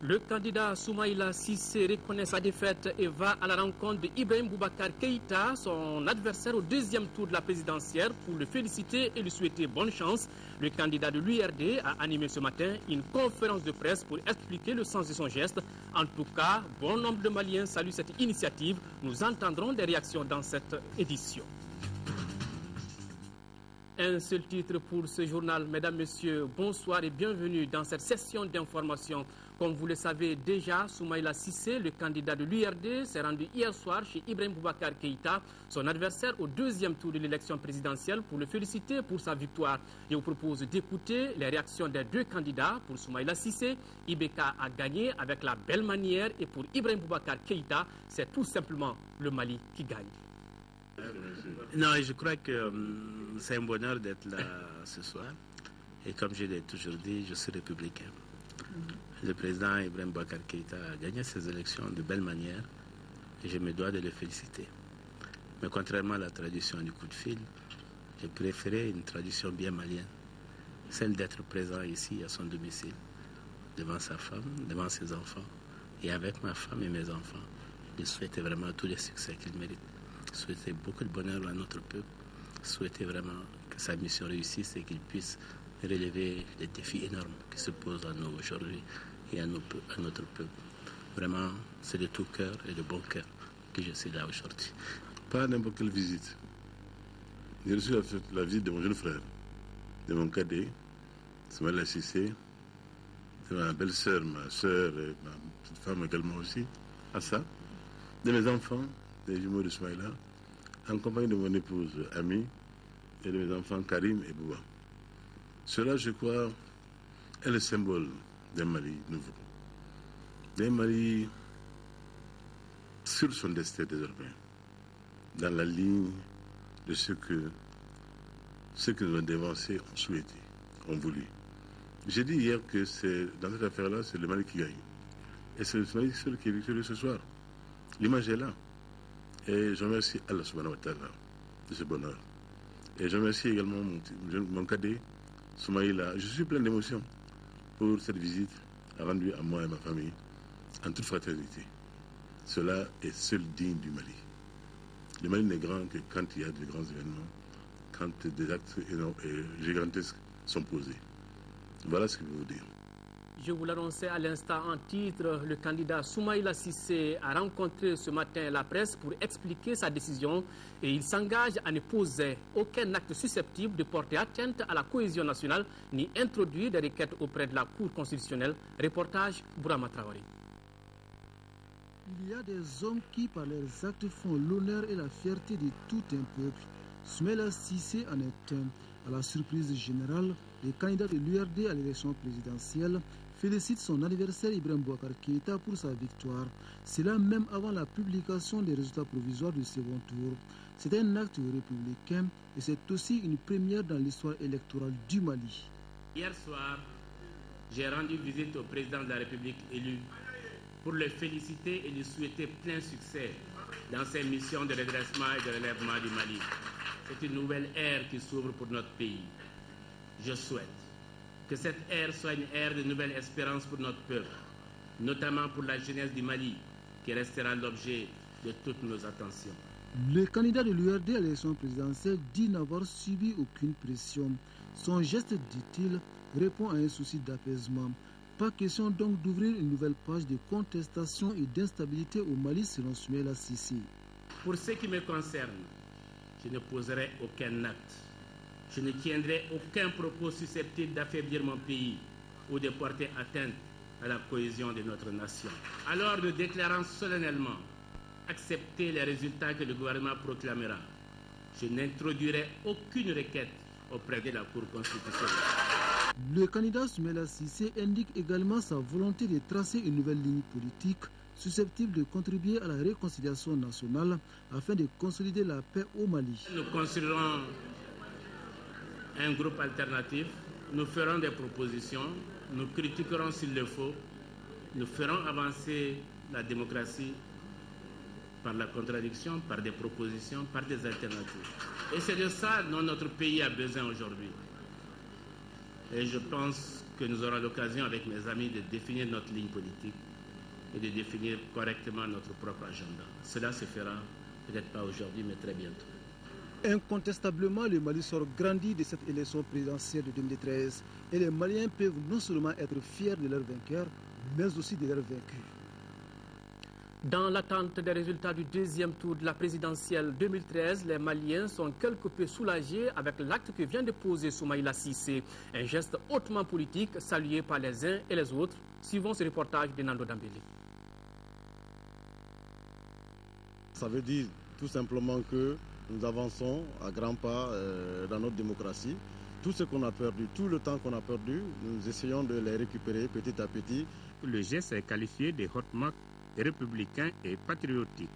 Le candidat Soumaïla Cissé reconnaît sa défaite et va à la rencontre d'Ibrahim Boubacar Keïta, son adversaire au deuxième tour de la présidentielle, pour le féliciter et lui souhaiter bonne chance. Le candidat de l'URD a animé ce matin une conférence de presse pour expliquer le sens de son geste. En tout cas, bon nombre de Maliens saluent cette initiative. Nous entendrons des réactions dans cette édition. Un seul titre pour ce journal. Mesdames, Messieurs, bonsoir et bienvenue dans cette session d'information. Comme vous le savez déjà, Soumaïla Cissé, le candidat de l'URD, s'est rendu hier soir chez Ibrahim Boubacar Keïta, son adversaire au deuxième tour de l'élection présidentielle, pour le féliciter pour sa victoire. Je vous propose d'écouter les réactions des deux candidats. Pour Soumaïla Cissé, Ibeka a gagné avec la belle manière, et pour Ibrahim Boubacar Keïta, c'est tout simplement le Mali qui gagne. Non, je crois que c'est un bonheur d'être là ce soir. Et comme je l'ai toujours dit, je suis républicain. Le président Ibrahim Boubacar Keïta a gagné ces élections de belle manière et je me dois de le féliciter. Mais contrairement à la tradition du coup de fil, j'ai préféré une tradition bien malienne, celle d'être présent ici à son domicile, devant sa femme, devant ses enfants, et avec ma femme et mes enfants. Je souhaite vraiment tous les succès qu'il mérite. Souhaiter beaucoup de bonheur à notre peuple, souhaiter vraiment que sa mission réussisse et qu'il puisse relever les défis énormes qui se posent à nous aujourd'hui et à notre peuple. Vraiment, c'est de tout cœur et de bon cœur que je suis là aujourd'hui. Pas n'importe quelle visite. J'ai reçu la visite de mon jeune frère, de mon cadet, Soumaïla Cissé, de ma belle-sœur, ma soeur et ma petite femme également aussi, à ça, de mes enfants, des jumeaux de Soumaïla, en compagnie de mon épouse Ami et de mes enfants Karim et Bouba. Cela, je crois, est le symbole d'un Mali nouveau. D'un Mali sur son destin désormais, dans la ligne de ce que nos dévancés ont souhaité, ont voulu. J'ai dit hier que dans cette affaire-là, c'est le Mali qui gagne. Et c'est le Mali seul qui est victorieux ce soir. L'image est là. Et je remercie Allah subhanahu wa ta'ala de ce bonheur. Et je remercie également mon cadet, Soumaïla. Je suis plein d'émotions pour cette visite rendue à moi et ma famille en toute fraternité. Cela est seul digne du Mali. Le Mali n'est grand que quand il y a de grands événements, quand des actes gigantesques sont posés. Voilà ce que je veux vous dire. Je vous l'annonçais à l'instant en titre, le candidat Soumaïla Cissé a rencontré ce matin la presse pour expliquer sa décision et il s'engage à ne poser aucun acte susceptible de porter atteinte à la cohésion nationale ni introduire des requêtes auprès de la Cour constitutionnelle. Reportage Bourama Traoré. Il y a des hommes qui, par leurs actes, font l'honneur et la fierté de tout un peuple. Soumaïla Cissé en est un. À la surprise générale, le candidat de l'URD à l'élection présidentielle félicite son adversaire Ibrahim Boubacar Keïta pour sa victoire. Cela même avant la publication des résultats provisoires du second tour. C'est un acte républicain et c'est aussi une première dans l'histoire électorale du Mali. Hier soir, j'ai rendu visite au président de la République élu pour le féliciter et lui souhaiter plein succès dans ses missions de redressement et de relèvement du Mali. C'est une nouvelle ère qui s'ouvre pour notre pays. Je souhaite que cette ère soit une ère de nouvelle espérance pour notre peuple, notamment pour la jeunesse du Mali, qui restera l'objet de toutes nos attentions. Le candidat de l'URD à l'élection présidentielle dit n'avoir subi aucune pression. Son geste, dit-il, répond à un souci d'apaisement. Pas question donc d'ouvrir une nouvelle page de contestation et d'instabilité au Mali selon Soumaïla Cissé. Pour ce qui me concerne, je ne poserai aucun acte. Je ne tiendrai aucun propos susceptible d'affaiblir mon pays ou de porter atteinte à la cohésion de notre nation. Alors, nous déclarons solennellement accepter les résultats que le gouvernement proclamera. Je n'introduirai aucune requête auprès de la Cour constitutionnelle. Le candidat Soumaïla Cissé indique également sa volonté de tracer une nouvelle ligne politique susceptible de contribuer à la réconciliation nationale afin de consolider la paix au Mali. Nous construirons un groupe alternatif, nous ferons des propositions, nous critiquerons s'il le faut, nous ferons avancer la démocratie par la contradiction, par des propositions, par des alternatives. Et c'est de ça dont notre pays a besoin aujourd'hui. Et je pense que nous aurons l'occasion avec mes amis de définir notre ligne politique et de définir correctement notre propre agenda. Cela se fera peut-être pas aujourd'hui, mais très bientôt. Incontestablement, le Mali sort grandi de cette élection présidentielle de 2013 et les Maliens peuvent non seulement être fiers de leurs vainqueurs, mais aussi de leurs vaincus. Dans l'attente des résultats du deuxième tour de la présidentielle 2013, les Maliens sont quelque peu soulagés avec l'acte que vient de poser Soumaïla Cissé. Un geste hautement politique salué par les uns et les autres. Suivons ce reportage de Nando Dambélé. Ça veut dire tout simplement que nous avançons à grands pas dans notre démocratie. Tout ce qu'on a perdu, tout le temps qu'on a perdu, nous essayons de les récupérer petit à petit. Le geste est qualifié de hautement républicain et patriotique.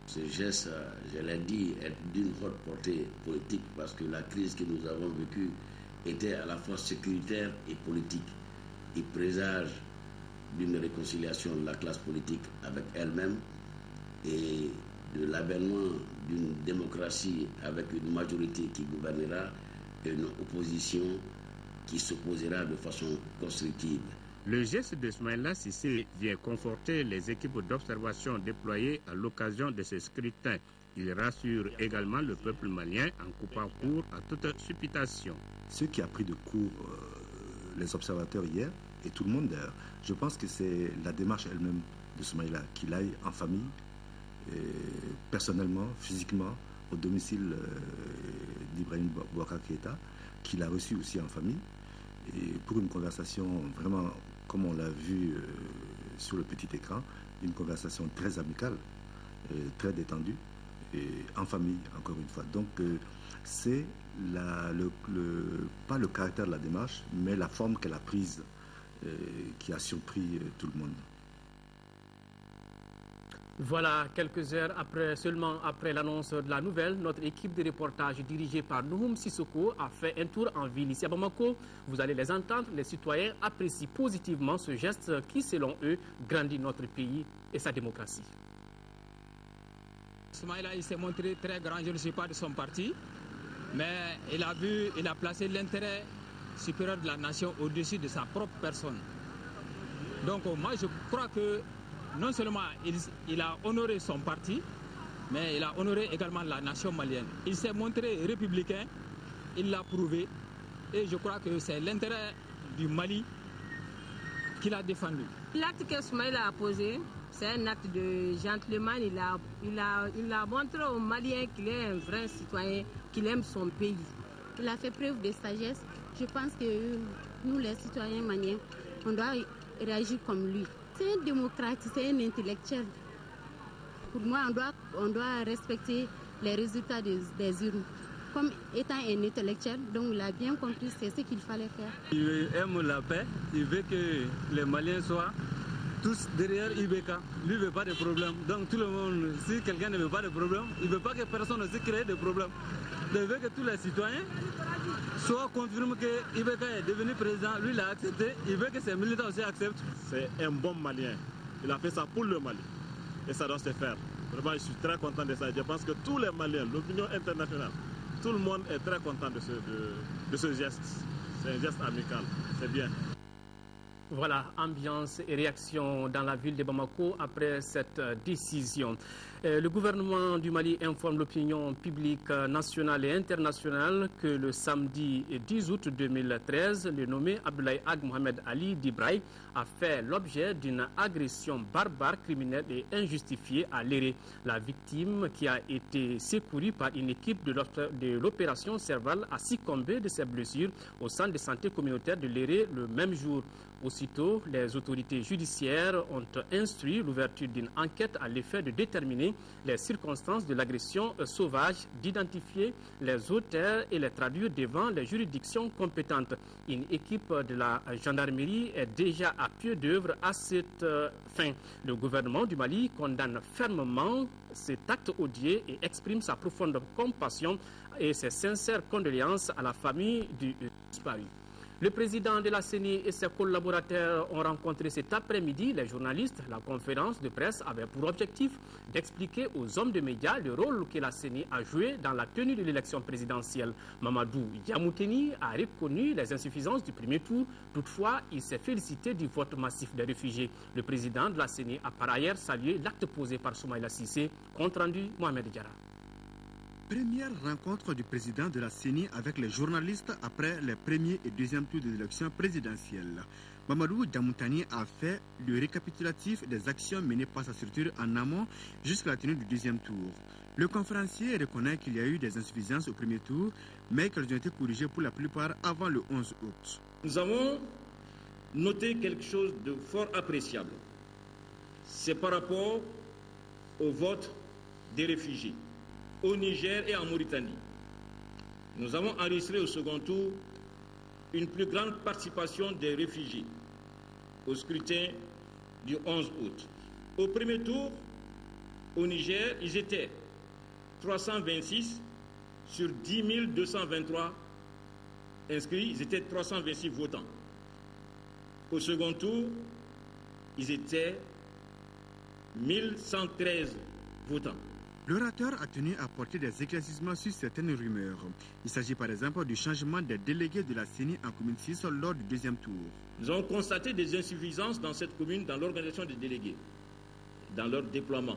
Ce geste, je l'ai dit, est d'une haute portée politique parce que la crise que nous avons vécue était à la fois sécuritaire et politique. Il présage d'une réconciliation de la classe politique avec elle-même et de l'avènement d'une démocratie avec une majorité qui gouvernera et une opposition qui s'opposera de façon constructive. Le geste de Soumaïla Cissé vient conforter les équipes d'observation déployées à l'occasion de ce scrutin. Il rassure également le peuple malien en coupant court à toute supputation. Ce qui a pris de court les observateurs hier, et tout le monde d'ailleurs, je pense que c'est la démarche elle-même de Soumaïla, qu'il aille en famille, personnellement, physiquement, au domicile d'Ibrahim Boubacar Keïta, qu'il a reçu aussi en famille, et pour une conversation vraiment, comme on l'a vu sur le petit écran, une conversation très amicale, très détendue, et en famille, encore une fois. Donc, c'est pas le caractère de la démarche, mais la forme qu'elle a prise qui a surpris tout le monde. Voilà, quelques heures seulement après l'annonce de la nouvelle, notre équipe de reportage dirigée par Nouhoum Sissoko a fait un tour en ville ici à Bamako. Vous allez les entendre, les citoyens apprécient positivement ce geste qui, selon eux, grandit notre pays et sa démocratie. Soumaïla, il s'est montré très grand, je ne suis pas de son parti, mais il a placé l'intérêt supérieur de la nation au-dessus de sa propre personne. Donc moi je crois que non seulement il a honoré son parti, mais il a honoré également la nation malienne. Il s'est montré républicain, il l'a prouvé, et je crois que c'est l'intérêt du Mali qu'il a défendu. L'acte que Soumaïla a posé, c'est un acte de gentleman. Il a montré aux Maliens qu'il est un vrai citoyen, qu'il aime son pays. Il a fait preuve de sagesse. Je pense que nous, les citoyens maliens, on doit réagir comme lui. C'est un démocrate, c'est un intellectuel. Pour moi, on doit respecter les résultats des urnes. Comme étant un intellectuel, donc il a bien compris c'est ce qu'il fallait faire. Il aime la paix, il veut que les Maliens soient tous derrière Ibeka. Lui ne veut pas de problème. Donc tout le monde, si quelqu'un ne veut pas de problème, il ne veut pas que personne aussi crée de problème. Il veut que tous les citoyens soient confirmés que Ibeka est devenu président. Lui l'a accepté, il veut que ses militants aussi acceptent. C'est un bon Malien. Il a fait ça pour le Mali. Et ça doit se faire. Vraiment, je suis très content de ça. Je pense que tous les Maliens, l'opinion internationale, tout le monde est très content de ce geste. C'est un geste amical. C'est bien. Voilà, ambiance et réaction dans la ville de Bamako après cette décision. Le gouvernement du Mali informe l'opinion publique nationale et internationale que le samedi 10 août 2013, le nommé Abdoulaye Ag Mohamed Ali Dibraï a fait l'objet d'une agression barbare, criminelle et injustifiée à Léré. La victime, qui a été secourue par une équipe de l'opération Serval, a succombé de ses blessures au centre de santé communautaire de Léré le même jour. Aussitôt, les autorités judiciaires ont instruit l'ouverture d'une enquête à l'effet de déterminer les circonstances de l'agression sauvage, d'identifier les auteurs et les traduire devant les juridictions compétentes. Une équipe de la gendarmerie est déjà à pied d'œuvre à cette fin. Le gouvernement du Mali condamne fermement cet acte odieux et exprime sa profonde compassion et ses sincères condoléances à la famille du disparu. Le président de la CENI et ses collaborateurs ont rencontré cet après-midi les journalistes. La conférence de presse avait pour objectif d'expliquer aux hommes de médias le rôle que la CENI a joué dans la tenue de l'élection présidentielle. Mamadou Diamouteni a reconnu les insuffisances du premier tour. Toutefois, il s'est félicité du vote massif des réfugiés. Le président de la CENI a par ailleurs salué l'acte posé par Soumaïla Cissé. Compte rendu, Mohamed Diarra. Première rencontre du président de la CENI avec les journalistes après les premiers et deuxièmes tours de l'élection présidentielle. Mamadou Diamouteni a fait le récapitulatif des actions menées par sa structure en amont jusqu'à la tenue du deuxième tour. Le conférencier reconnaît qu'il y a eu des insuffisances au premier tour, mais qu'elles ont été corrigées pour la plupart avant le 11 août. Nous avons noté quelque chose de fort appréciable. C'est par rapport au vote des réfugiés au Niger et en Mauritanie. Nous avons enregistré au second tour une plus grande participation des réfugiés au scrutin du 11 août. Au premier tour, au Niger, ils étaient 326 sur 10 223 inscrits, ils étaient 326 votants. Au second tour, ils étaient 1113 votants. L'orateur a tenu à porter des éclaircissements sur certaines rumeurs. Il s'agit par exemple du changement des délégués de la CENI en commune 6 lors du deuxième tour. Nous avons constaté des insuffisances dans cette commune dans l'organisation des délégués, dans leur déploiement.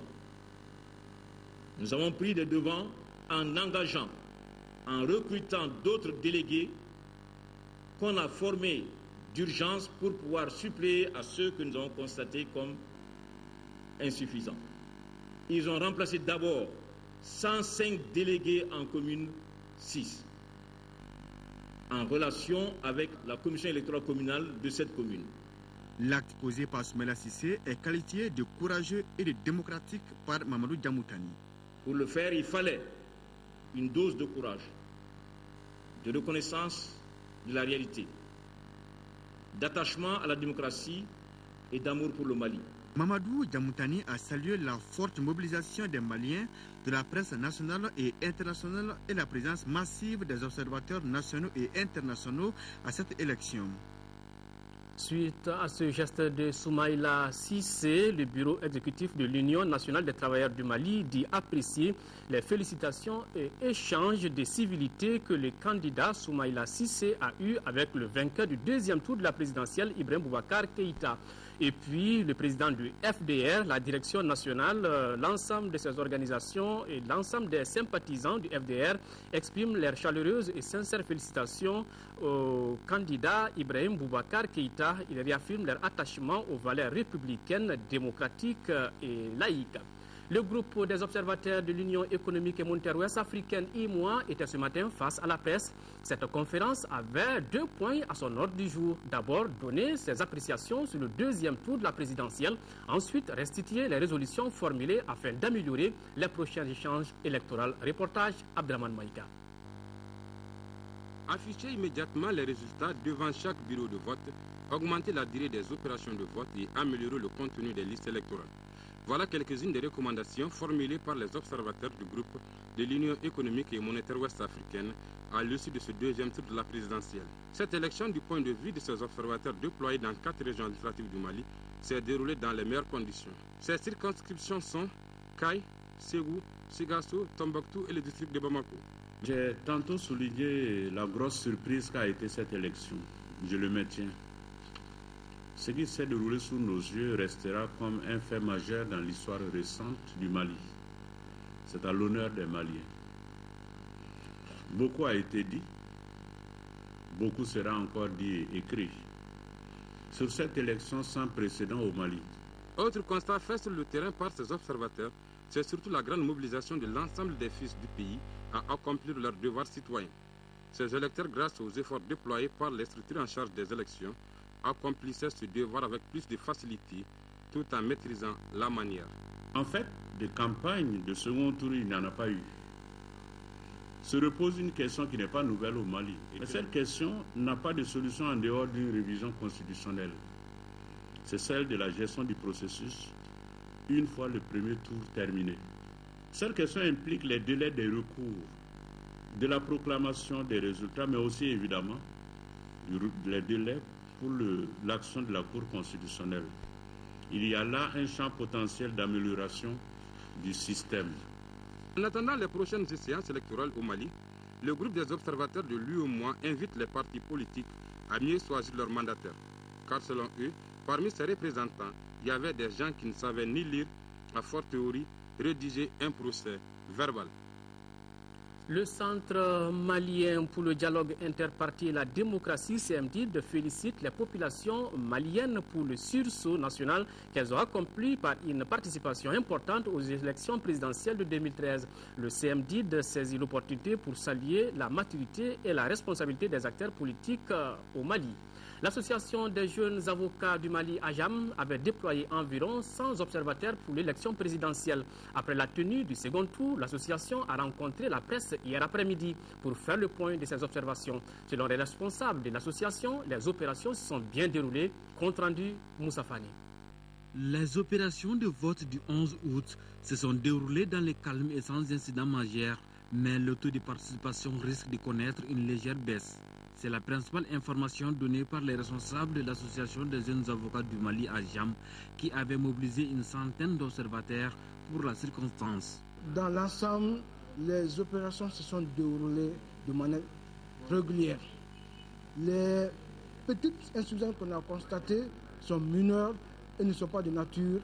Nous avons pris des devants en engageant, en recrutant d'autres délégués qu'on a formés d'urgence pour pouvoir suppléer à ceux que nous avons constatés comme insuffisants. Ils ont remplacé d'abord 105 délégués en commune 6, en relation avec la commission électorale communale de cette commune. L'acte posé par Soumaïla Cissé est qualifié de courageux et de démocratique par Mamadou Diamouteni. Pour le faire, il fallait une dose de courage, de reconnaissance de la réalité, d'attachement à la démocratie et d'amour pour le Mali. Mamadou Diamouteni a salué la forte mobilisation des Maliens, de la presse nationale et internationale et la présence massive des observateurs nationaux et internationaux à cette élection. Suite à ce geste de Soumaïla Cissé, le bureau exécutif de l'Union nationale des travailleurs du Mali dit apprécier les félicitations et échanges de civilité que le candidat Soumaïla Cissé a eu avec le vainqueur du deuxième tour de la présidentielle, Ibrahim Boubacar Keïta. Et puis le président du FDR, la direction nationale, l'ensemble de ses organisations et l'ensemble des sympathisants du FDR expriment leurs chaleureuses et sincères félicitations au candidat Ibrahim Boubacar Keïta. Ils réaffirment leur attachement aux valeurs républicaines, démocratiques et laïques. Le groupe des observateurs de l'Union économique et monétaire ouest-africaine, IMOA, était ce matin face à la presse. Cette conférence avait 2 points à son ordre du jour. D'abord, donner ses appréciations sur le deuxième tour de la présidentielle. Ensuite, restituer les résolutions formulées afin d'améliorer les prochains échanges électoraux. Reportage Abdelman Maïka. Afficher immédiatement les résultats devant chaque bureau de vote, augmenter la durée des opérations de vote et améliorer le contenu des listes électorales. Voilà quelques-unes des recommandations formulées par les observateurs du groupe de l'Union économique et monétaire ouest-africaine à l'issue de ce deuxième tour de la présidentielle. Cette élection, du point de vue de ces observateurs déployés dans 4 régions administratives du Mali, s'est déroulée dans les meilleures conditions. Ces circonscriptions sont Kay, Ségou, Sigasso, Tombouctou et le district de Bamako. J'ai tantôt souligné la grosse surprise qu'a été cette élection. Je le maintiens. Ce qui s'est déroulé sous nos yeux restera comme un fait majeur dans l'histoire récente du Mali. C'est à l'honneur des Maliens. Beaucoup a été dit, beaucoup sera encore dit et écrit sur cette élection sans précédent au Mali. Autre constat fait sur le terrain par ces observateurs, c'est surtout la grande mobilisation de l'ensemble des fils du pays à accomplir leurs devoirs citoyens. Ces électeurs, grâce aux efforts déployés par les structures en charge des élections, accomplissaient ce devoir avec plus de facilité, tout en maîtrisant la manière. En fait, de campagne de second tour, il n'y en a pas eu. Se repose une question qui n'est pas nouvelle au Mali. Mais cette question n'a pas de solution en dehors d'une révision constitutionnelle. C'est celle de la gestion du processus une fois le premier tour terminé. Cette question implique les délais des recours, de la proclamation des résultats, mais aussi évidemment les délais pour l'action de la Cour constitutionnelle. Il y a là un champ potentiel d'amélioration du système. En attendant les prochaines séances électorales au Mali, le groupe des observateurs de l'UEMOA invite les partis politiques à mieux choisir leurs mandataires. Car selon eux, parmi ces représentants, il y avait des gens qui ne savaient ni lire, à forte théorie, rédiger un procès verbal. Le Centre malien pour le dialogue interparti et la démocratie, CMDID, félicite les populations maliennes pour le sursaut national qu'elles ont accompli par une participation importante aux élections présidentielles de 2013. Le CMDID saisit l'opportunité pour saluer la maturité et la responsabilité des acteurs politiques au Mali. L'Association des jeunes avocats du Mali, AJAM, avait déployé environ 100 observateurs pour l'élection présidentielle. Après la tenue du second tour, l'association a rencontré la presse hier après-midi pour faire le point de ces observations. Selon les responsables de l'association, les opérations se sont bien déroulées. Compte rendu, Moussa Fani. Les opérations de vote du 11 août se sont déroulées dans le calme et sans incident majeur, mais le taux de participation risque de connaître une légère baisse. C'est la principale information donnée par les responsables de l'Association des jeunes avocats du Mali, AJAM, qui avait mobilisé une centaine d'observateurs pour la circonstance. Dans l'ensemble, les opérations se sont déroulées de manière régulière. Les petites insuffisances qu'on a constatées sont mineures et ne sont pas de nature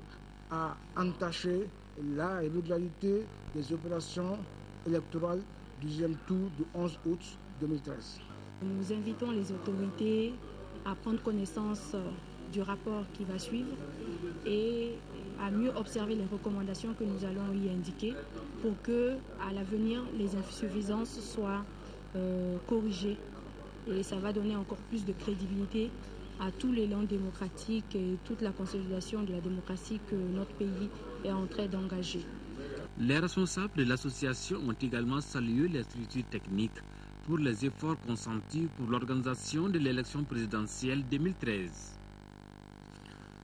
à entacher la régularité des opérations électorales du deuxième tour du 11 août 2013. Nous invitons les autorités à prendre connaissance du rapport qui va suivre et à mieux observer les recommandations que nous allons y indiquer pour que, à l'avenir, les insuffisances soient corrigées. Et ça va donner encore plus de crédibilité à tous les langues démocratiques et toute la consolidation de la démocratie que notre pays est en train d'engager. Les responsables de l'association ont également salué les structures techniques pour les efforts consentis pour l'organisation de l'élection présidentielle 2013.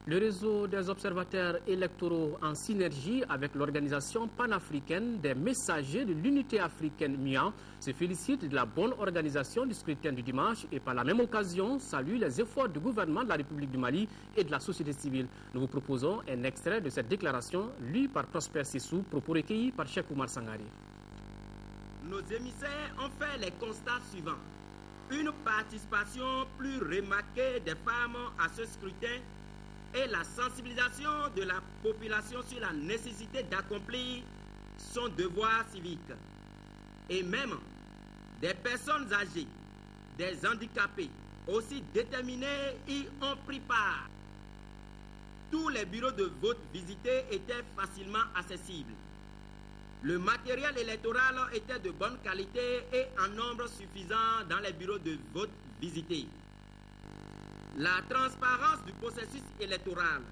Le réseau des observateurs électoraux en synergie avec l'organisation panafricaine des messagers de l'unité africaine MIA se félicite de la bonne organisation du scrutin du dimanche et par la même occasion salue les efforts du gouvernement de la République du Mali et de la société civile. Nous vous proposons un extrait de cette déclaration lue par Prosper Sissou, propos recueillis par Cheikh Oumar Sangari. Nos émissaires ont fait les constats suivants. Une participation plus remarquée des femmes à ce scrutin et la sensibilisation de la population sur la nécessité d'accomplir son devoir civique. Et même des personnes âgées, des handicapés aussi déterminés y ont pris part. Tous les bureaux de vote visités étaient facilement accessibles. Le matériel électoral était de bonne qualité et en nombre suffisant dans les bureaux de vote visités. La transparence du processus électoral,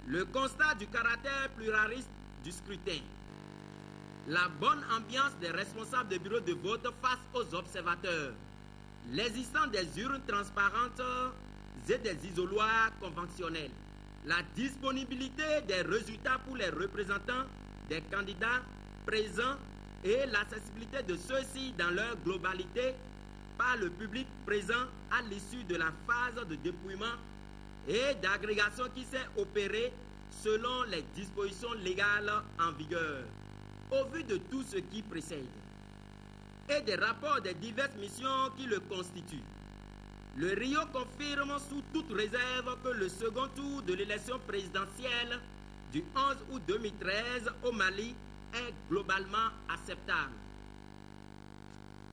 le constat du caractère pluraliste du scrutin, la bonne ambiance des responsables des bureaux de vote face aux observateurs, l'existence des urnes transparentes et des isoloirs conventionnels, la disponibilité des résultats pour les représentants des candidats présents et l'accessibilité de ceux-ci dans leur globalité par le public présent à l'issue de la phase de dépouillement et d'agrégation qui s'est opérée selon les dispositions légales en vigueur. Au vu de tout ce qui précède et des rapports des diverses missions qui le constituent, le Rio confirme sous toute réserve que le second tour de l'élection présidentielle du 11 août 2013 au Mali est globalement acceptable.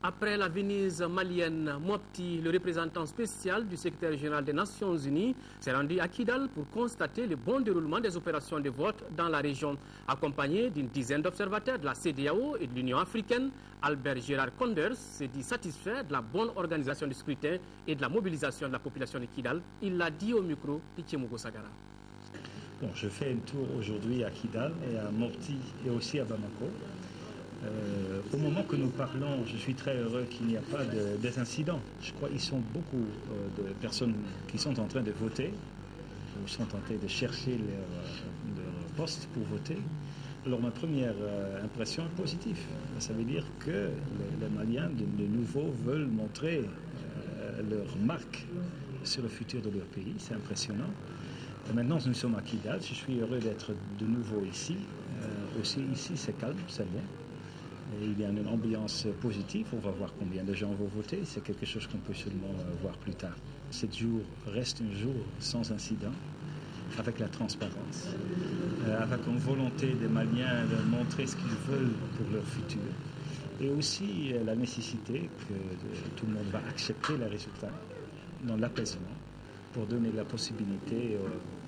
Après la Venise malienne, Mopti, le représentant spécial du secrétaire général des Nations Unies, s'est rendu à Kidal pour constater le bon déroulement des opérations de vote dans la région. Accompagné d'une dizaine d'observateurs de la CEDEAO et de l'Union africaine, Albert Gérard Conders s'est dit satisfait de la bonne organisation du scrutin et de la mobilisation de la population de Kidal. Il l'a dit au micro de Tchemogo Sagara. Bon, je fais un tour aujourd'hui à Kidal et à Mopti et aussi à Bamako. Au moment que nous parlons, je suis très heureux qu'il n'y a pas d'incidents. Je crois qu'ils sont beaucoup de personnes qui sont en train de voter, ou sont en train de chercher leur poste pour voter. Alors ma première impression est positive. Ça veut dire que les Maliens de nouveau veulent montrer leur marque sur le futur de leur pays. C'est impressionnant. Maintenant, nous sommes à Kidal. Je suis heureux d'être de nouveau ici. Aussi, ici, c'est calme, c'est bon. Et il y a une ambiance positive. On va voir combien de gens vont voter. C'est quelque chose qu'on peut seulement voir plus tard. Ce jour reste un jour sans incident, avec la transparence, avec une volonté des Maliens de montrer ce qu'ils veulent pour leur futur. Et aussi la nécessité que tout le monde va accepter les résultats dans l'apaisement pour donner la possibilité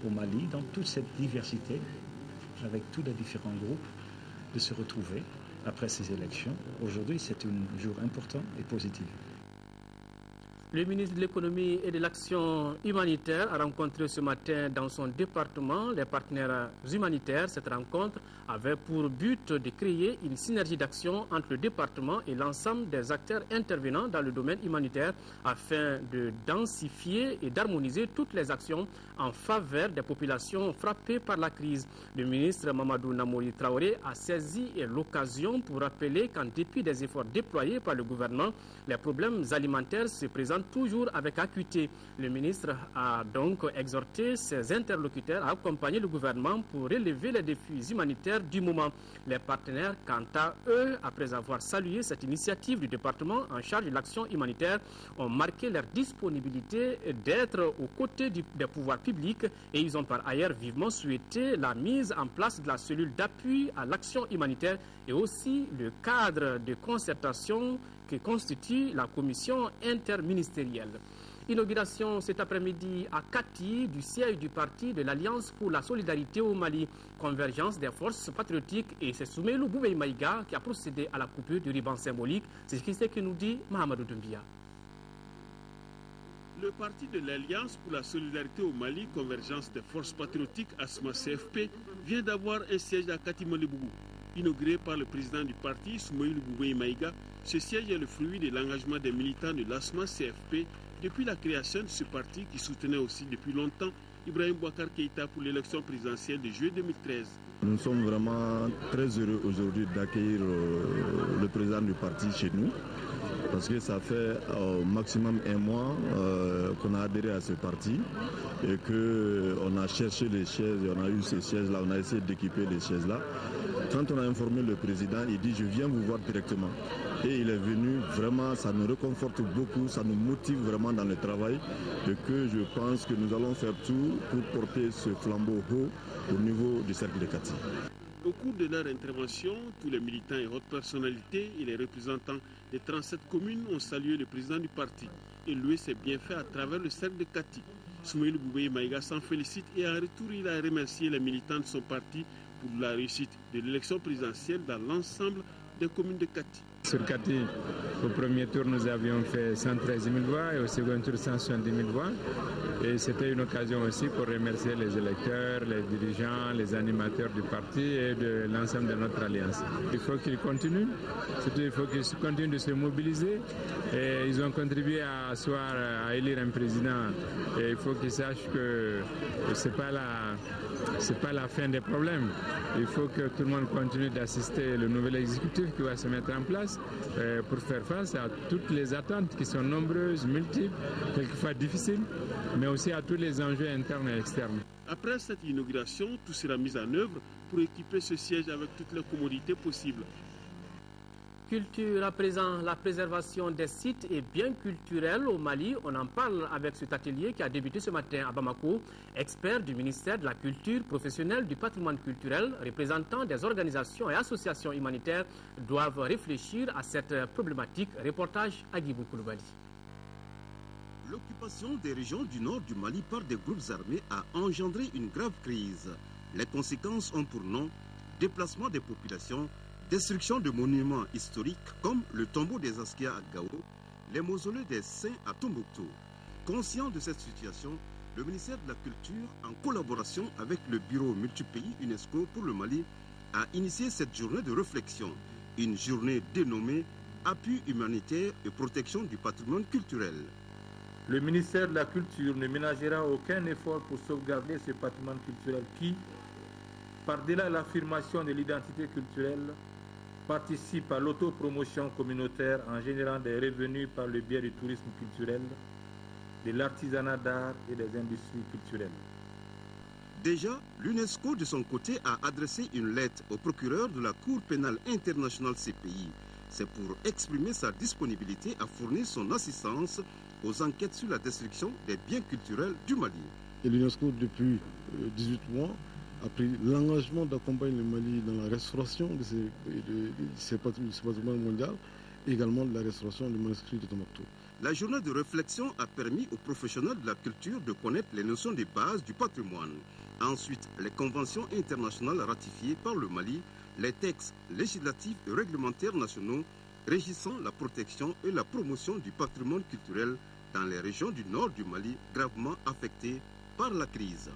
au Mali, dans toute cette diversité, avec tous les différents groupes, de se retrouver après ces élections. Aujourd'hui, c'est un jour important et positif. Le ministre de l'économie et de l'action humanitaire a rencontré ce matin dans son département les partenaires humanitaires. Cette rencontre avait pour but de créer une synergie d'action entre le département et l'ensemble des acteurs intervenant dans le domaine humanitaire afin de densifier et d'harmoniser toutes les actions en faveur des populations frappées par la crise. Le ministre Mamadou Namouri Traoré a saisi l'occasion pour rappeler qu'en dépit des efforts déployés par le gouvernement, les problèmes alimentaires se présentent toujours avec acuité. Le ministre a donc exhorté ses interlocuteurs à accompagner le gouvernement pour relever les défis humanitaires du moment. Les partenaires, quant à eux, après avoir salué cette initiative du département en charge de l'action humanitaire, ont marqué leur disponibilité d'être aux côtés des pouvoirs publics et ils ont par ailleurs vivement souhaité la mise en place de la cellule d'appui à l'action humanitaire et aussi le cadre de concertation que constitue la commission interministérielle. Inauguration cet après-midi à Kati du siège du parti de l'Alliance pour la solidarité au Mali. Convergence des forces patriotiques et c'est Soumeilou Boubei Maïga qui a procédé à la coupure du ruban symbolique. C'est ce que nous dit Mahamadou Doumbia. Le parti de l'Alliance pour la solidarité au Mali, Convergence des forces patriotiques, ASMA CFP, vient d'avoir un siège à Kati-Malibougou. Inauguré par le président du parti, Soumeilou Boubei Maïga, ce siège est le fruit de l'engagement des militants de l'ASMA CFP depuis la création de ce parti qui soutenait aussi depuis longtemps Ibrahim Boubacar Keïta pour l'élection présidentielle de juillet 2013. Nous sommes vraiment très heureux aujourd'hui d'accueillir le président du parti chez nous parce que ça fait au maximum un mois qu'on a adhéré à ce parti et qu'on a cherché les chaises, on a eu ces chaises-là, on a essayé d'équiper les chaises-là. Quand on a informé le président, il dit « je viens vous voir directement ». Et il est venu, vraiment, ça nous réconforte beaucoup, ça nous motive vraiment dans le travail et que je pense que nous allons faire tout pour porter ce flambeau haut au niveau du cercle de Kati. Au cours de leur intervention, tous les militants et hautes personnalités et les représentants des 37 communes ont salué le président du parti et loué ses bienfaits à travers le cercle de Kati. Soumeilou Boubei Maïga s'en félicite et en retour, il a remercié les militants de son parti pour la réussite de l'élection présidentielle dans l'ensemble des communes de Kati. Sur Kati, au premier tour, nous avions fait 113 000 voix et au second tour, 170 000 voix. Et c'était une occasion aussi pour remercier les électeurs, les dirigeants, les animateurs du parti et de l'ensemble de notre alliance. Il faut qu'ils continuent, surtout il faut qu'ils continuent de se mobiliser. Et ils ont contribué à asseoir, à élire un président. Et il faut qu'ils sachent que ce n'est pas la fin des problèmes. Il faut que tout le monde continue d'assister le nouvel exécutif qui va se mettre en place pour faire face à toutes les attentes qui sont nombreuses, multiples, quelquefois difficiles, mais aussi à tous les enjeux internes et externes. Après cette inauguration, tout sera mis en œuvre pour équiper ce siège avec toutes les commodités possibles. Culture à présent, la préservation des sites et biens culturels au Mali. On en parle avec cet atelier qui a débuté ce matin à Bamako. Experts du ministère de la Culture, professionnels du patrimoine culturel, représentants des organisations et associations humanitaires doivent réfléchir à cette problématique. Reportage à Guibou Koulibaly. L'occupation des régions du nord du Mali par des groupes armés a engendré une grave crise. Les conséquences ont pour nom déplacement des populations, destruction de monuments historiques comme le tombeau des Askia à Gao, les mausolées des saints à Tombouctou. Conscient de cette situation, le ministère de la Culture, en collaboration avec le bureau multipays UNESCO pour le Mali, a initié cette journée de réflexion, une journée dénommée Appui humanitaire et protection du patrimoine culturel. Le ministère de la Culture ne ménagera aucun effort pour sauvegarder ce patrimoine culturel qui, par-delà l'affirmation de l'identité culturelle, participe à l'autopromotion communautaire en générant des revenus par le biais du tourisme culturel, de l'artisanat d'art et des industries culturelles. Déjà, l'UNESCO, de son côté, a adressé une lettre au procureur de la Cour pénale internationale CPI. C'est pour exprimer sa disponibilité à fournir son assistance aux enquêtes sur la destruction des biens culturels du Mali. Et l'UNESCO, depuis 18 mois, a pris l'engagement d'accompagner le Mali dans la restauration de ces patrimoines mondiaux et également de la restauration du manuscrit de Tombouctou. La journée de réflexion a permis aux professionnels de la culture de connaître les notions de base du patrimoine. Ensuite, les conventions internationales ratifiées par le Mali, les textes législatifs et réglementaires nationaux régissant la protection et la promotion du patrimoine culturel dans les régions du nord du Mali gravement affectées par la crise.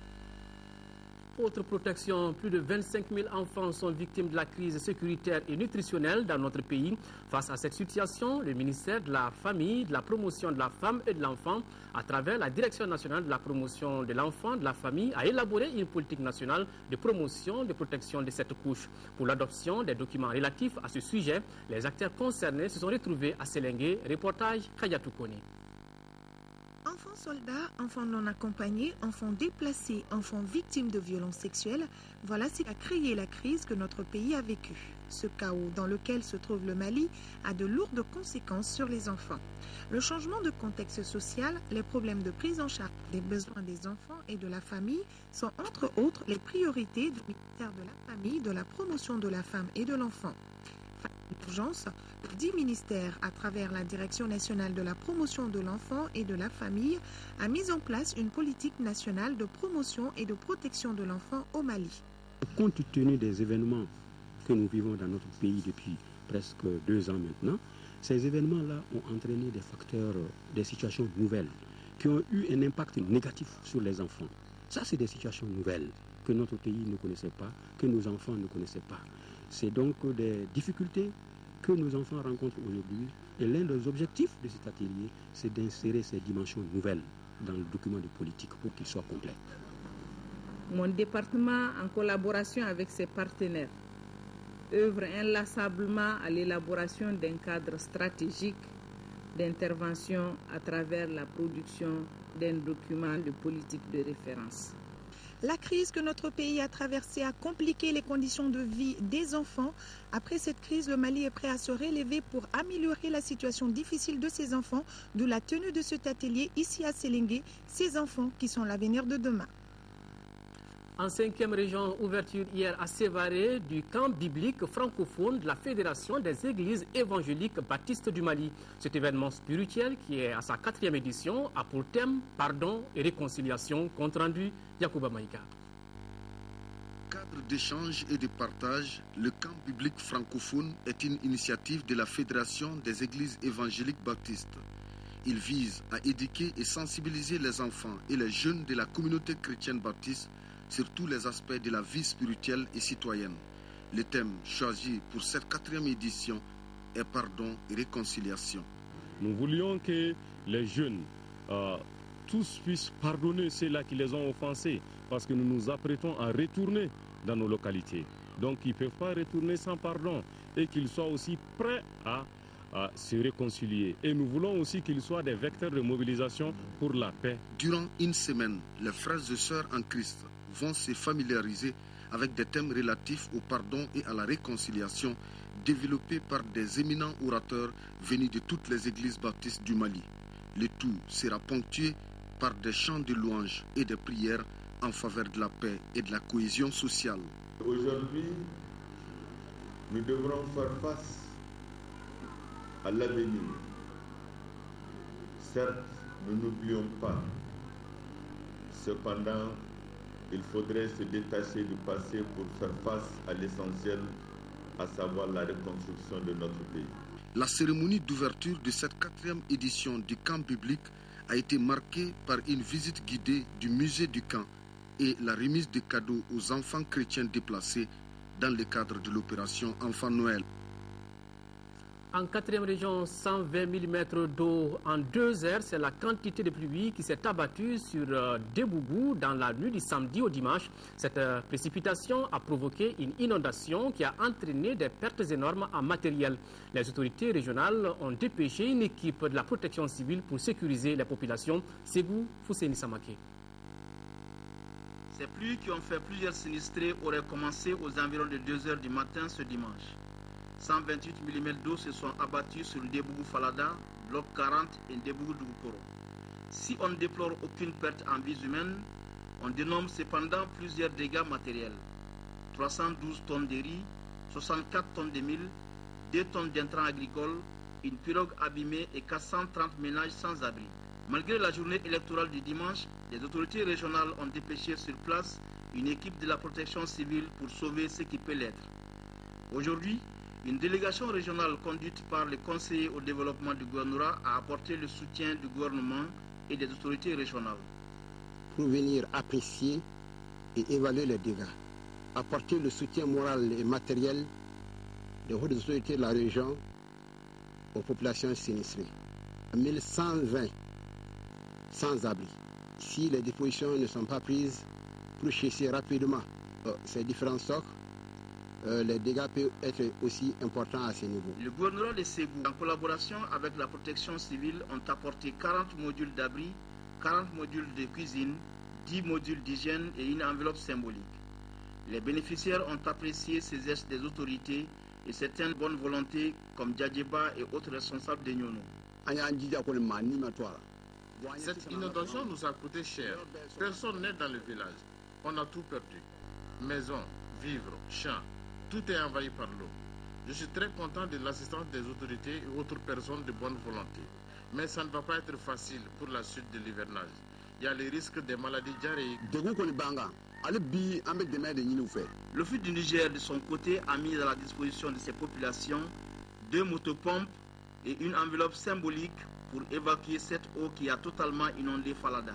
Autre protection, plus de 25 000 enfants sont victimes de la crise sécuritaire et nutritionnelle dans notre pays. Face à cette situation, le ministère de la Famille, de la Promotion de la Femme et de l'Enfant, à travers la Direction nationale de la promotion de l'enfant, de la famille, a élaboré une politique nationale de promotion, de protection de cette couche. Pour l'adoption des documents relatifs à ce sujet, les acteurs concernés se sont retrouvés à Sélengué. Reportage Kayatou Koni. Enfants soldats, enfants non accompagnés, enfants déplacés, enfants victimes de violences sexuelles, voilà ce qui a créé la crise que notre pays a vécue. Ce chaos dans lequel se trouve le Mali a de lourdes conséquences sur les enfants. Le changement de contexte social, les problèmes de prise en charge des besoins des enfants et de la famille sont entre autres les priorités du ministère de la Famille, de la Promotion de la Femme et de l'Enfant. Urgence, 10 ministères, à travers la Direction nationale de la promotion de l'enfant et de la famille, a mis en place une politique nationale de promotion et de protection de l'enfant au Mali. Compte tenu des événements que nous vivons dans notre pays depuis presque 2 ans maintenant, ces événements-là ont entraîné des facteurs, des situations nouvelles qui ont eu un impact négatif sur les enfants. Ça, c'est des situations nouvelles que notre pays ne connaissait pas, que nos enfants ne connaissaient pas. C'est donc des difficultés que nos enfants rencontrent aujourd'hui. Et l'un des objectifs de cet atelier, c'est d'insérer ces dimensions nouvelles dans le document de politique pour qu'il soit complet. Mon département, en collaboration avec ses partenaires, œuvre inlassablement à l'élaboration d'un cadre stratégique d'intervention à travers la production d'un document de politique de référence. La crise que notre pays a traversée a compliqué les conditions de vie des enfants. Après cette crise, le Mali est prêt à se relever pour améliorer la situation difficile de ses enfants, d'où la tenue de cet atelier ici à Sélengué, ces enfants qui sont l'avenir de demain. En 5e région, ouverture hier à Sévaré du camp biblique francophone de la Fédération des Églises évangéliques baptistes du Mali. Cet événement spirituel, qui est à sa 4e édition, a pour thème pardon et réconciliation, compte rendu Yacouba Maïka. Cadre d'échange et de partage, le camp biblique francophone est une initiative de la Fédération des Églises évangéliques baptistes. Il vise à éduquer et sensibiliser les enfants et les jeunes de la communauté chrétienne baptiste sur tous les aspects de la vie spirituelle et citoyenne. Le thème choisi pour cette 4e édition est pardon et réconciliation. Nous voulions que les jeunes, tous puissent pardonner ceux-là qui les ont offensés, parce que nous nous apprêtons à retourner dans nos localités. Donc ils ne peuvent pas retourner sans pardon et qu'ils soient aussi prêts à se réconcilier. Et nous voulons aussi qu'ils soient des vecteurs de mobilisation pour la paix. Durant une semaine, les frères et sœurs en Christ vont se familiariser avec des thèmes relatifs au pardon et à la réconciliation développés par des éminents orateurs venus de toutes les églises baptistes du Mali. Le tout sera ponctué par des chants de louanges et des prières en faveur de la paix et de la cohésion sociale. Aujourd'hui, nous devrons faire face à l'avenir. Certes, nous n'oublions pas. Cependant, il faudrait se détacher du passé pour faire face à l'essentiel, à savoir la reconstruction de notre pays. La cérémonie d'ouverture de cette 4e édition du camp biblique a été marquée par une visite guidée du musée du camp et la remise de cadeaux aux enfants chrétiens déplacés dans le cadre de l'opération Enfant Noël. En 4e région, 120 mm d'eau en 2 heures, c'est la quantité de pluie qui s'est abattue sur Debougou dans la nuit du samedi au dimanche. Cette précipitation a provoqué une inondation qui a entraîné des pertes énormes en matériel. Les autorités régionales ont dépêché une équipe de la protection civile pour sécuriser les populations. Ségou Fousséni Samake. Ces pluies qui ont fait plusieurs sinistrés auraient commencé aux environs de 2 heures du matin ce dimanche. 128 mm d'eau se sont abattus sur Debougou Falada, bloc 40 et Debougou Dougukoro. Si on ne déplore aucune perte en vies humaines, on dénombre cependant plusieurs dégâts matériels. 312 tonnes de riz, 64 tonnes de mil, 2 tonnes d'intrants agricoles, une pirogue abîmée et 430 ménages sans abri. Malgré la journée électorale du dimanche, les autorités régionales ont dépêché sur place une équipe de la protection civile pour sauver ce qui peut l'être. Aujourd'hui, une délégation régionale conduite par le conseiller au développement du gouvernorat a apporté le soutien du gouvernement et des autorités régionales. Pour venir apprécier et évaluer les dégâts, apporter le soutien moral et matériel des hautes autorités de la région aux populations sinistrées. 1120 sans-abri. Si les dispositions ne sont pas prises pour chasser rapidement ces différents stocks, les dégâts peuvent être aussi importants à ce niveau. Le gouvernorat de Ségou, en collaboration avec la protection civile, ont apporté 40 modules d'abri, 40 modules de cuisine, 10 modules d'hygiène et une enveloppe symbolique. Les bénéficiaires ont apprécié ces gestes des autorités et certaines bonnes volontés comme Djadjeba et autres responsables de Nyono. Cette inondation nous a coûté cher. Personne n'est dans le village. On a tout perdu. Maisons, vivres, champs. Tout est envahi par l'eau. Je suis très content de l'assistance des autorités et autres personnes de bonne volonté. Mais ça ne va pas être facile pour la suite de l'hivernage. Il y a les risques des maladies diarrhéiques. L'Office du Niger, de son côté, a mis à la disposition de ses populations 2 motopompes et une enveloppe symbolique pour évacuer cette eau qui a totalement inondé Falada.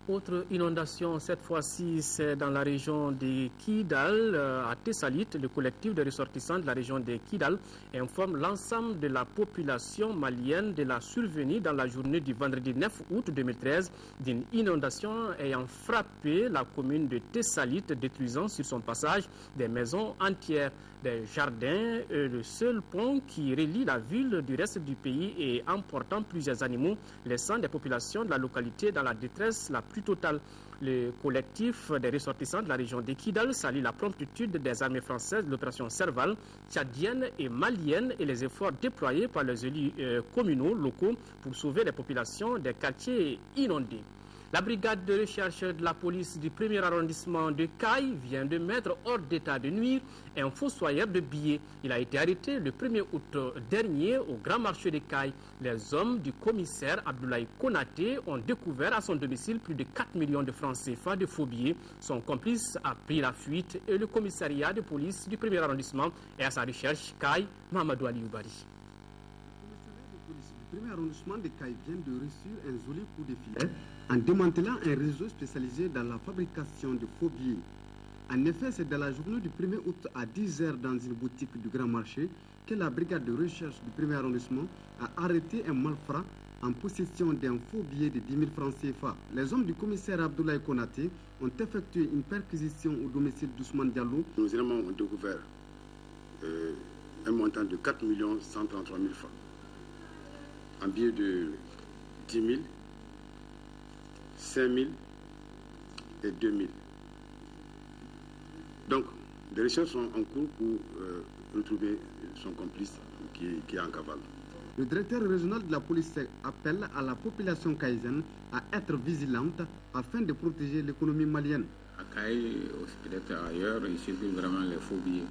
Autre inondation, cette fois-ci, c'est dans la région de Kidal, à Tessalit. Le collectif de ressortissants de la région de Kidal informe l'ensemble de la population malienne de la survenue dans la journée du vendredi 9 août 2013 d'une inondation ayant frappé la commune de Tessalit, détruisant sur son passage des maisons entières, des jardins, le seul pont qui relie la ville du reste du pays et emportant plusieurs animaux, laissant des populations de la localité dans la détresse la plus totale. Le collectif des ressortissants de la région de Kidal salue la promptitude des armées françaises de l'opération Serval, tchadienne et malienne et les efforts déployés par les élus communaux locaux pour sauver les populations des quartiers inondés. La brigade de recherche de la police du 1er arrondissement de Caille vient de mettre hors d'état de nuire un fossoyeur de billets. Il a été arrêté le 1er août dernier au grand marché de Caille. Les hommes du commissaire Abdoulaye Konaté ont découvert à son domicile plus de 4 millions de francs CFA de faux billets. Son complice a pris la fuite et le commissariat de police du 1er arrondissement est à sa recherche. Caille, Mamadou Ali Oubari. Le premier arrondissement de Caille vient de réussir un joli coup de filet en démantelant un réseau spécialisé dans la fabrication de faux billets. En effet, c'est dans la journée du 1er août à 10 h dans une boutique du Grand Marché que la brigade de recherche du 1er arrondissement a arrêté un malfrat en possession d'un faux billet de 10 000 francs CFA. Les hommes du commissaire Abdoulaye Konaté ont effectué une perquisition au domicile d'Ousmane Diallo. Nos éléments ont découvert un montant de 4 133 000 francs en billets de 10 000, 5 000 et 2 000. Donc, des recherches sont en cours pour retrouver son complice qui est en cavale. Le directeur régional de la police appelle à la population caïsienne à être vigilante afin de protéger l'économie malienne. À Caï, peut-être ailleurs, il circule vraiment les faux billets.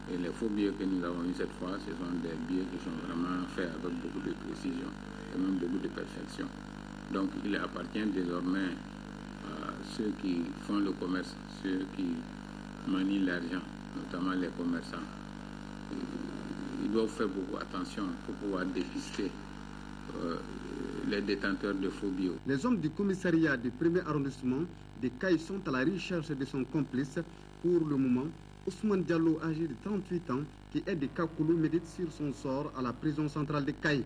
Et les faux billets que nous avons eu cette fois, ce sont des billets qui sont vraiment faits avec beaucoup de précision et même beaucoup de perfection. Donc il appartient désormais à ceux qui font le commerce, ceux qui manient l'argent, notamment les commerçants. Ils doivent faire beaucoup attention pour pouvoir dépister les détenteurs de faux billets. Les hommes du commissariat du 1er arrondissement de Caï sont à la recherche de son complice. Pour le moment, Ousmane Diallo, âgé de 38 ans, qui est de Kakoulou, médite sur son sort à la prison centrale de Caille.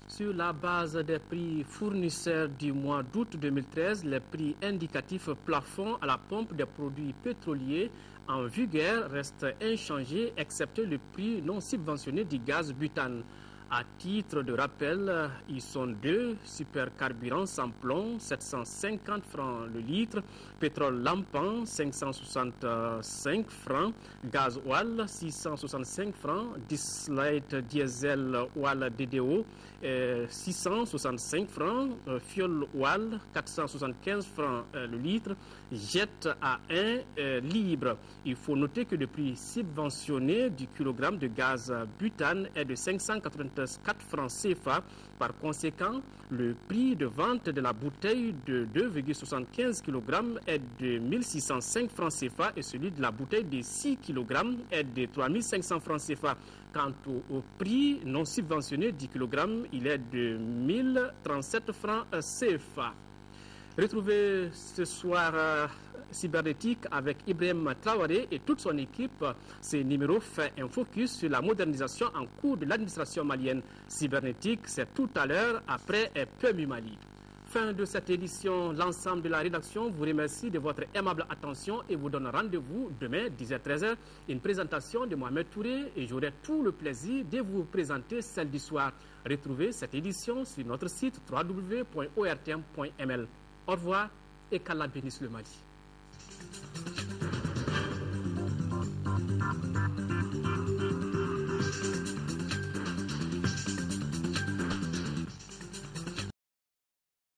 Sur la base des prix fournisseurs du mois d'août 2013, les prix indicatifs plafond à la pompe des produits pétroliers en vigueur restent inchangés, excepté le prix non subventionné du gaz butane. À titre de rappel, ils sont deux: supercarburant sans plomb, 750 francs le litre, pétrole lampan, 565 francs, gaz oil, 665 francs, distillate diesel oil DDO, 665 francs, fuel oil, 475 francs le litre, jet à 1 libre. Il faut noter que le prix subventionné du kilogramme de gaz butane est de 584 francs CFA. Par conséquent, le prix de vente de la bouteille de 2,75 kg est de 1605 francs CFA et celui de la bouteille de 6 kg est de 3500 francs CFA. Quant au prix non subventionné du kilogramme, il est de 1037 francs CFA. Retrouvez ce soir cybernétique avec Ibrahim Traoré et toute son équipe. Ce numéro fait un focus sur la modernisation en cours de l'administration malienne. Cybernétique, c'est tout à l'heure après PMU Mali. Fin de cette édition, l'ensemble de la rédaction vous remercie de votre aimable attention et vous donne rendez-vous demain 10h-13h. Une présentation de Mohamed Touré et j'aurai tout le plaisir de vous présenter celle du soir. Retrouvez cette édition sur notre site www.ortm.ml. Au revoir et qu'Allah bénisse le Mali.